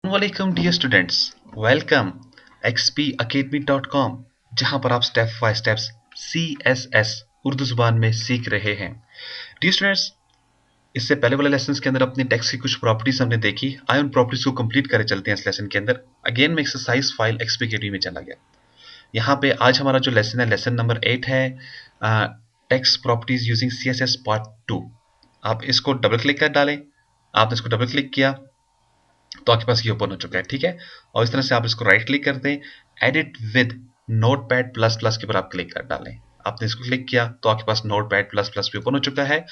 वालेकुम dear students, welcome xpacademy.com, जहां पर आप step by steps CSS Urdu जुबान में सीख रहे हैं। डियर स्टूडेंट्स, इससे पहले वाले लेसन के अंदर अपनी टेक्स्ट की कुछ प्रॉपर्टीज हमने देखी। आइए उन प्रॉपर्टीज को कंप्लीट करे चलते हैं। इस लेसन के अंदर अगेन मैं एक्सरसाइज फाइल xpacademy में चला गया। यहाँ पे आज हमारा जो लेसन है, लेसन नंबर 8 है, text properties using CSS part 2। आप इसको डबल क्लिक कर डालें। आपने इसको डबल क्लिक किया तो आपके पास ये ओपन हो चुका है, ठीक है। और इस तरह से आप इसको राइट क्लिक कर दें, edit with notepad plus plus के ऊपर आप क्लिक कर डालें। आपने इसको क्लिक किया तो आपके पास नोटपैड प्लस प्लस भी ओपन हो चुका है।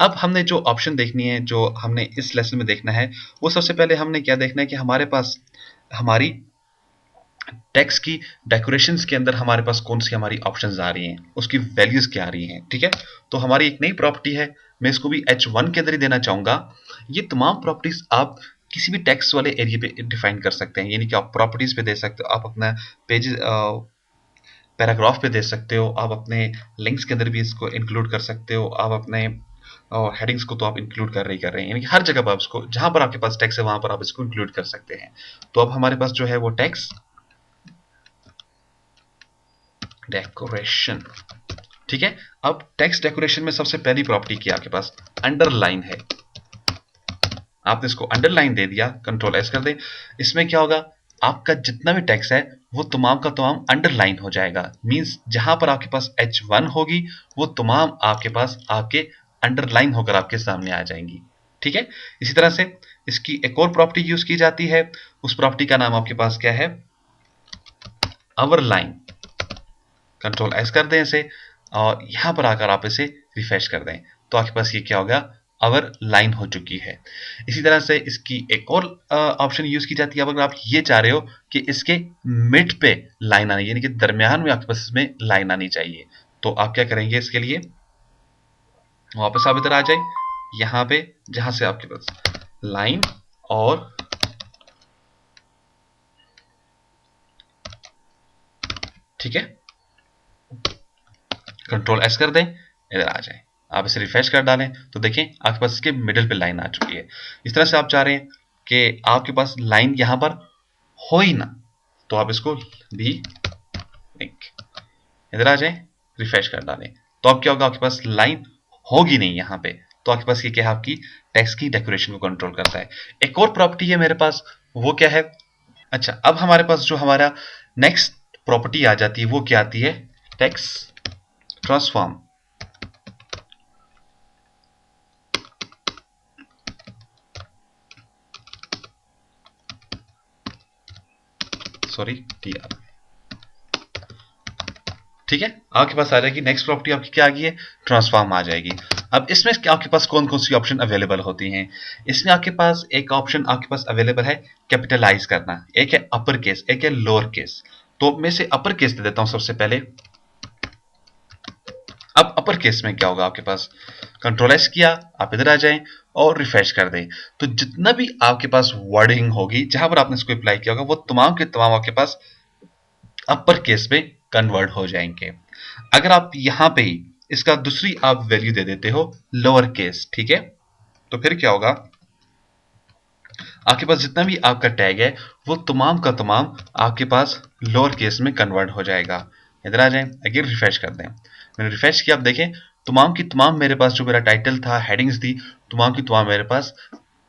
अब हमने जो ऑप्शन देखनी है, जो हमने इस लेसन में देखना है, वो सबसे पहले हमने क्या देखना है कि हमारे पास हमारी टेक्स्ट की डेकोरेशंस के अंदर हमारे पास कौन सी हमारी ऑप्शंस आ रही हैं, उसकी वैल्यूज क्या आ रही हैं, ठीक है। तो हमारी एक नई प्रॉपर्टी है, मैं इसको भी H1 के अंदर ही देना चाहूंगा। ये तमाम प्रॉपर्टीज आप किसी भी टेक्स्ट वाले एरिया पे डिफाइन कर सकते हैं, यानी कि आप प्रॉपर्टीज पे दे सकते हो, आप अपना पेज पैराग्राफ पे दे सकते हो, आप अपने लिंक्स के अंदर भी इसको इंक्लूड कर सकते हो, आप अपने हेडिंग्स को तो आप इंक्लूड कर रहे हैं, यानी कि हर जगह पर आप इसको, जहां पर आपके पास टेक्स्ट है वहां पर आप इसको इंक्लूड कर सकते हैं। तो अब हमारे पास जो है वो टेक्स्ट डेकोरेशन, ठीक है। अब टेक्स्ट डेकोरेशन में सबसे पहली प्रॉपर्टी की आपके पास अंडरलाइन है। आपने इसको अंडरलाइन दे दिया, कंट्रोल एस कर दे। इसमें क्या होगा, आपका जितना भी टेक्स्ट है वो तमाम का तमाम अंडरलाइन हो जाएगा। मींस जहां पर आपके पास H1 होगी वो तमाम आपके पास आपके अंडरलाइन होकर आपके सामने आ जाएंगी, ठीक है। इसी तरह से इसकी एक और प्रॉपर्टी यूज की जाती है, उस प्रॉपर्टी का नाम आपके पास क्या है, अवरलाइन। कंट्रोल एस कर दें इसे और यहां पर आकर आप इसे रिफ्रेश कर दें तो आपके पास ये क्या होगा, अवर लाइन हो चुकी है। इसी तरह से इसकी एक और ऑप्शन यूज की जाती है, अगर आप ये चाह रहे हो कि इसके मिड पे लाइन आनी, यानी कि दरमियान में आपके पास इसमें लाइन आनी चाहिए, तो आप क्या करेंगे, इसके लिए वापस आप इधर आ जाए, यहां पे जहां से आपके पास लाइन और ठीक है, कंट्रोल एस कर दें, इधर आ जाए, आप इसे रिफ्रेश कर डालें तो देखें आपके पास इसके मिडिल पे लाइन आ चुकी है। इस तरह से आप चाह रहे हैं कि आपके पास लाइन यहां पर हो ही ना, तो आप इसको भी इधर आ जाए, रिफ्रेश कर डालें तो अब क्या होगा, आपके पास लाइन होगी नहीं यहां पे। तो आपके पास ये क्या है, आपकी टेक्स्ट की डेकोरेशन को कंट्रोल करता है। एक और प्रॉपर्टी है मेरे पास, वो क्या है, अच्छा अब हमारे पास जो हमारा नेक्स्ट प्रॉपर्टी आ जाती है वो क्या आती है, टेक्स्ट ट्रांसफॉर्म। सॉरी TR, ठीक है। आपके पास आ जाएगी नेक्स्ट प्रॉपर्टी, आपकी क्या आ गई है, ट्रांसफॉर्म आ जाएगी। अब इसमें आपके पास कौन कौन सी ऑप्शन अवेलेबल होती हैं, इसमें आपके पास एक ऑप्शन आपके पास अवेलेबल है कैपिटलाइज करना, एक है अपर केस, एक है लोअर केस। तो मैं से अपर केस दे देता हूं सबसे पहले। अब अपर केस में क्या होगा, आपके पास कंट्रोल एस किया, आप इधर आ जाएं और रिफ्रेश कर दें तो जितना भी आपके पास वर्डिंग होगी जहां पर आपने इसको अप्लाई किया होगा वो तमाम के तमाम आपके पास अपर केस में कन्वर्ट हो जाएंगे। अगर आप यहां पे ही इसका दूसरी आप वैल्यू दे देते हो लोअर केस, ठीक है, तो फिर क्या होगा, आपके पास जितना भी आपका टैग है वो तमाम का तमाम आपके पास लोअर केस में कन्वर्ट हो जाएगा। इधर आ जाए, अगेन रिफ्रेश कर दें, मैंने रिफ्रेश किया, आप देखें तमाम की तमाम मेरे पास जो मेरा टाइटल था, हेडिंग्स थी, तमाम की तमाम मेरे पास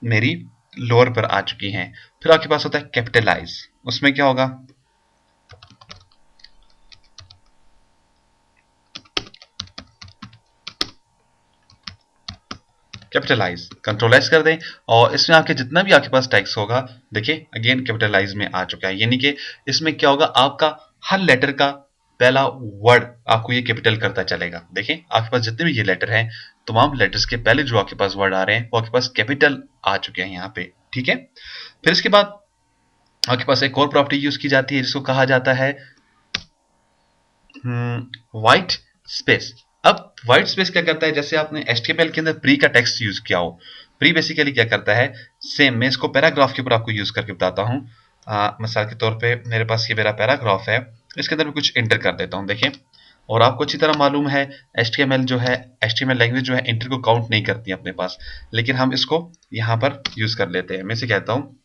मेरी लोअर पर आ चुकी हैं। फिर आपके पास होता है कैपिटलाइज, उसमें क्या होगा, कैपिटलाइज, कंट्रोल एस कर दें और इसमें आपके जितना भी आपके पास टेक्स्ट होगा, देखिए अगेन कैपिटलाइज में आ चुका है, यानी कि इसमें क्या होगा, आपका हर लेटर का पहला वर्ड आपको ये कैपिटल करता चलेगा। देखिए आपके पास जितने भी ये लेटर हैं, तमाम लेटर्स के पहले जो आपके पास वर्ड आ रहे हैं वो आपके पास कैपिटल आ चुके हैं यहाँ पे, ठीक है। फिर इसके बाद आपके पास एक और प्रॉपर्टी यूज की जाती है जिसको कहा जाता है व्हाइट स्पेस। अब व्हाइट स्पेस क्या करता है, जैसे आपने HTML के अंदर प्री का टेक्स्ट यूज किया हो, प्री बेसिकली क्या करता है, सेम मैं इसको पैराग्राफ के ऊपर आपको यूज करके बताता हूँ। मिसाल के तौर पे मेरे पास ये मेरा पैराग्राफ है, इसके अंदर मैं कुछ एंटर कर देता हूँ, देखें, और आपको अच्छी तरह मालूम है HTML जो है, HTML लैंग्वेज जो है इंटर को काउंट नहीं करती अपने पास, लेकिन हम इसको यहाँ पर यूज कर लेते हैं। मैं इसे कहता हूँ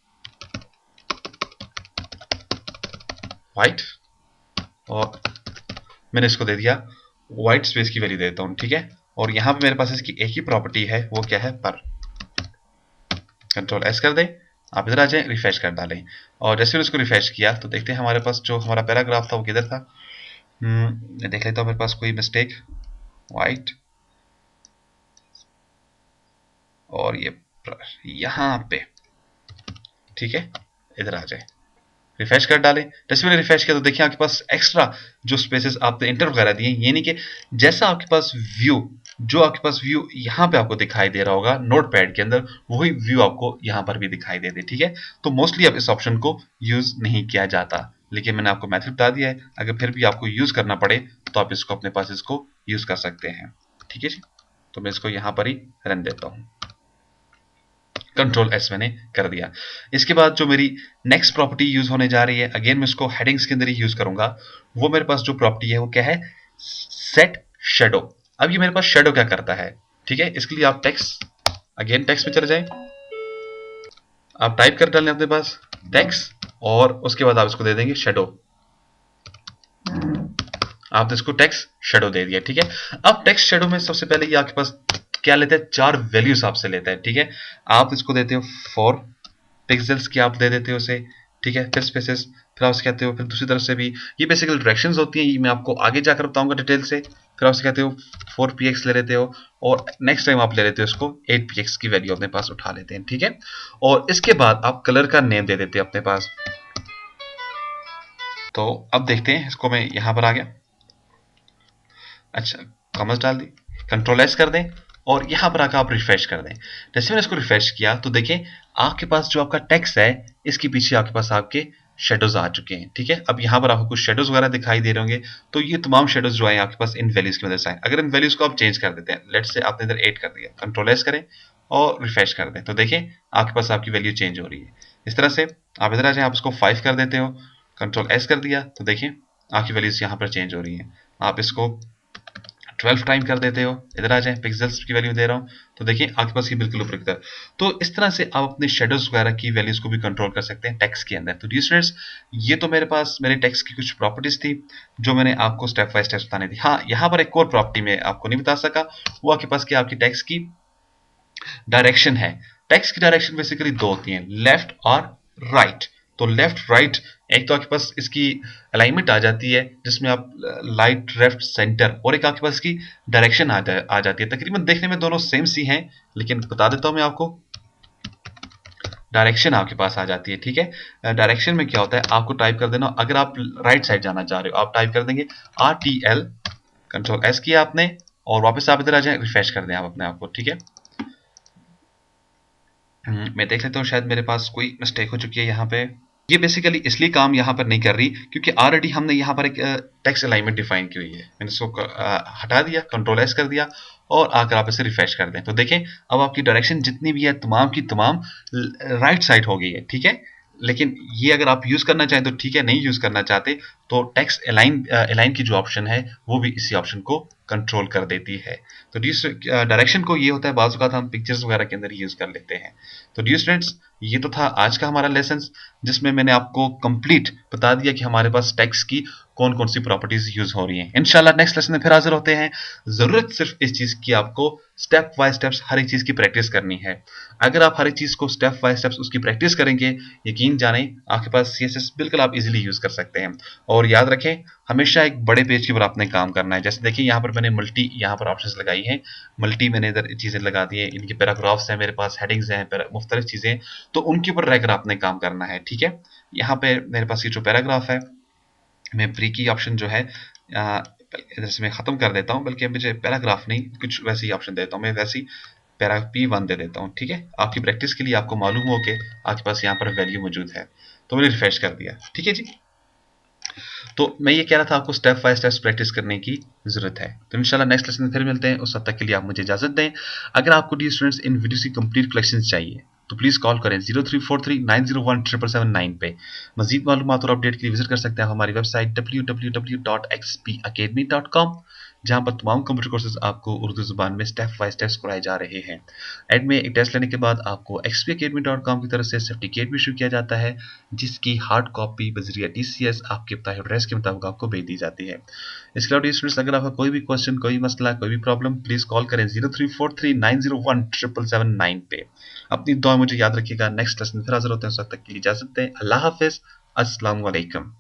वाइट, और मैंने इसको दे दिया वाइट स्पेस की वैल्यू देता हूँ, ठीक है। और यहाँ पे मेरे पास इसकी एक ही प्रॉपर्टी है, वो क्या है, पर। कंट्रोल एस कर दें, आप इधर आ जाएं, रिफ्रेश कर डालें, और जैसे मैंने इसको रिफ्रेश किया तो देखते हैं हमारे पास जो हमारा पैराग्राफ था वो किधर था। देख लेता हूँ मेरे पास कोई मिस्टेक। वाइट, और ये यहाँ पे, ठीक है, इधर आ जाए, रिफ्रेश कर डालें। जैसे मैंने रिफ्रेश किया तो देखिए आपके पास एक्स्ट्रा जो स्पेसेस आपने इंटर वगैरह दिए, ये नहीं कि जैसा आपके पास व्यू, जो आपके पास व्यू यहाँ पे आपको दिखाई दे रहा होगा नोट पैड के अंदर, वही व्यू आपको यहाँ पर भी दिखाई दे दे, ठीक है। तो मोस्टली अब इस ऑप्शन को यूज नहीं किया जाता, लेकिन मैंने आपको मेथड बता दिया है, अगर फिर भी आपको यूज करना पड़े तो आप इसको अपने पास इसको यूज कर सकते हैं, ठीक है जी। तो मैं इसको यहाँ पर ही रन देता हूँ, कंट्रोल एस मैंने कर दिया। इसके बाद जो मेरी नेक्स्ट प्रॉपर्टी यूज होने जा रही है, अगेन मैं इसको हेडिंग्स के अंदर ही यूज करूंगा। वो मेरे पास जो प्रॉपर्टी है वो क्या है, सेट शेडो। अब ये मेरे पास शेडो क्या करता है, ठीक है। इसके लिए आप टेक्स्ट, अगेन टेक्स्ट में चले जाएं, आप टाइप कर डालें अपने पास टेक्स्ट, और उसके बाद आप इसको दे देंगे शेडो। आप इसको टेक्स्ट शेडो दे दिया, ठीक है। अब टेक्स्ट शेडो में सबसे पहले ये आपके पास क्या लेते हैं, 4 वैल्यूज आपसे लेता है, ठीक है। आप इसको देते हो 4 पिक्सेल्स की, आप दे देते हो उसे, ठीक है। फिर स्पेसेस, फिर आप कहते हो, फिर दूसरी तरफ से भी ये बेसिकली डायरेक्शंस होती हैं, ये मैं आपको आगे जाकर बताऊंगा डिटेल से। फिर आप कहते हो 4px ले लेते हो, और नेक्स्ट टाइम आप ले लेते हो इसको 8px की वैल्यू अपने पास उठा लेते हैं, ठीक है। और इसके बाद आप कलर का नेम दे देते हैं अपने पास। तो अब देखते हैं, इसको मैं यहां पर आ गया, अच्छा कॉमर्स डाल दी, कंट्रोल एस कर दें, और यहां पर आकर आप रिफ्रेश कर दें। जैसे मैंने इसको रिफ्रेश किया तो देखिए आपके पास जो आपका टेक्स्ट है, इसके पीछे आपके पास आपके शेडोज आ चुके हैं, ठीक है। अब यहाँ पर आपको कुछ शेडोज वगैरह दिखाई दे रहे होंगे, तो ये तमाम शेडोज जो है आपके पास इन वैल्यूज की मदद से आए। अगर इन वैल्यूज को आप चेंज कर देते हैं, लेट्स से आपने इधर 8 कर दिया, कंट्रोल एस करें और रिफ्रेश कर दें, तो देखिए आपके पास आपकी वैल्यू चेंज हो रही है। इस तरह से आप इधर आ जाए, आप इसको 5 कर देते हो, कंट्रोल एस कर दिया, तो देखिए आपकी वैल्यूज यहाँ पर चेंज हो रही है। आप इसको 12 टाइम कर देते हो, इधर आ जाए, पिक्सेल्स की वैल्यू दे रहा हूं, तो देखिए आपके पास ये बिल्कुल ऊपर की तरफ। तो इस तरह से आप अपने शेडोज वगैरह की वैल्यूज को भी कंट्रोल कर सकते हैं टेक्स्ट के अंदर। तो डियर स्टूडेंट्स, ये तो मेरे पास मेरे टेक्स्ट की कुछ प्रॉपर्टीज थी जो मैंने आपको स्टेप बाय स्टेप बताने थी। हाँ, यहाँ पर एक और प्रॉपर्टी में आपको नहीं बता सका, वो आपके पास क्या, आपकी टेक्स्ट की डायरेक्शन है। टेक्स्ट की डायरेक्शन बेसिकली 2 होती हैं, लेफ्ट और राइट। तो लेफ्ट राइट, एक तो आपके पास इसकी अलाइनमेंट आ जाती है जिसमें आप लाइट लेफ्ट सेंटर, और एक आपके पास की डायरेक्शन आ जाती है। तकरीबन देखने में दोनों सेम सी हैं, लेकिन बता देता हूं मैं आपको, डायरेक्शन आपके पास आ जाती है, ठीक है। डायरेक्शन में क्या होता है, आपको टाइप कर देना, अगर आप राइट साइड जाना चाह रहे हो आप टाइप कर देंगे RTL, कंट्रोल एस किया आपने, और वापस आप इधर आ जाए, रिफ्रेश कर दें आप अपने आप को, ठीक है। मैं देख लेता हूँ, शायद मेरे पास कोई मिस्टेक हो चुकी है यहाँ पे। ये बेसिकली इसलिए काम यहाँ पर नहीं कर रही क्योंकि ऑलरेडी हमने यहाँ पर एक टेक्स्ट अलाइनमेंट डिफाइन की हुई है। मैंने इसको हटा दिया, कंट्रोल एस कर दिया, और आकर आप इसे रिफ्रेश कर दें, तो देखें अब आपकी डायरेक्शन जितनी भी है तमाम की तमाम राइट साइड हो गई है, ठीक है। लेकिन ये अगर आप यूज करना चाहें तो ठीक है, नहीं यूज करना चाहते तो टेक्स्ट अलाइन की जो ऑप्शन है वो भी इसी ऑप्शन को कंट्रोल कर देती है। तो डायरेक्शन को ये होता है, बाज़ औक़ात हम पिक्चर्स वगैरह के अंदर यूज कर लेते हैं। तो डियर स्टूडेंट्स, ये तो था आज का हमारा लेसन, जिसमें मैंने आपको कंप्लीट बता दिया कि हमारे पास टेक्स्ट की कौन कौन सी प्रॉपर्टीज यूज हो रही हैं। इंशाल्लाह नेक्स्ट लेसन में फिर हाजिर होते हैं। जरूरत सिर्फ इस चीज की, आपको स्टेप बाय स्टेप्स हर एक चीज की प्रैक्टिस करनी है। अगर आप हर एक चीज को स्टेप बाय स्टेप्स उसकी प्रैक्टिस करेंगे, यकीन जाने आपके पास CSS बिल्कुल आप इजीली यूज कर सकते हैं। और याद रखें, हमेशा एक बड़े पेज के ऊपर आपने काम करना है। जैसे देखिए यहाँ पर मैंने मल्टी यहाँ पर ऑप्शंस लगाई हैं, मल्टी मैंने इधर चीजें लगा दी हैं, इनके पैराग्राफ्स हैं मेरे पास, हेडिंग्स हैं, मुख्तलिफ चीजें, तो उनके ऊपर रहकर आपने काम करना है, ठीक है। यहाँ पे मेरे पास ये जो पैराग्राफ है, मैं प्री की ऑप्शन जो है इधर से मैं खत्म कर देता हूँ, बल्कि मुझे पैराग्राफ नहीं कुछ वैसे ही ऑप्शन देता हूँ, मैं वैसे ही पैरा P1 दे देता हूँ, ठीक है। आपकी प्रैक्टिस के लिए आपको मालूम हो कि आपके पास यहाँ पर वैल्यू मौजूद है, तो मैंने रिफ्रेश कर दिया, ठीक है जी। तो मैं ये कह रहा था आपको स्टेप बाय स्टेप प्रैक्टिस करने की जरूरत है। तो इंशाल्लाह नेक्स्ट लेसन में फिर मिलते हैं, उस वक्त तक के लिए आप मुझे इजाजत दें। अगर आपको डियर स्टूडेंट्स इन वीडियो की कंप्लीट कलेक्शन चाहिए तो प्लीज कॉल करें 0343901779 पे। मजीद मालूमात और अपडेट के लिए विजिट कर सकते हैं हमारी वेबसाइट www.xpacademy.com। जहां पर तमाम कंप्यूटर कोर्सेज आपको उर्दू ज़ुबान में स्टेप बाय स्टेप्स पढ़ाए जा रहे हैं। एंड में एक टेस्ट लेने के बाद आपको xpacademy.com की तरफ से सर्टिफिकेट भी इशू किया जाता है, जिसकी हार्ड कॉपी बजरिया TCS आपके बताए एड्रेस के मुताबिक आपको भेज दी जाती है। इसके अलावा स्टूडेंट्स, अगर आपका कोई भी क्वेश्चन, कोई मसला, कोई भी प्रॉब्लम, प्लीज कॉल करें 0343901779 पे। अपनी दुआ मुझे याद रखिएगा। नेक्स्ट लेसन फिर हाजिर होते हैं, उस वक्त तक के लिए इजाजत दें। अल्लाह हाफिज, अस्सलाम वालेकुम।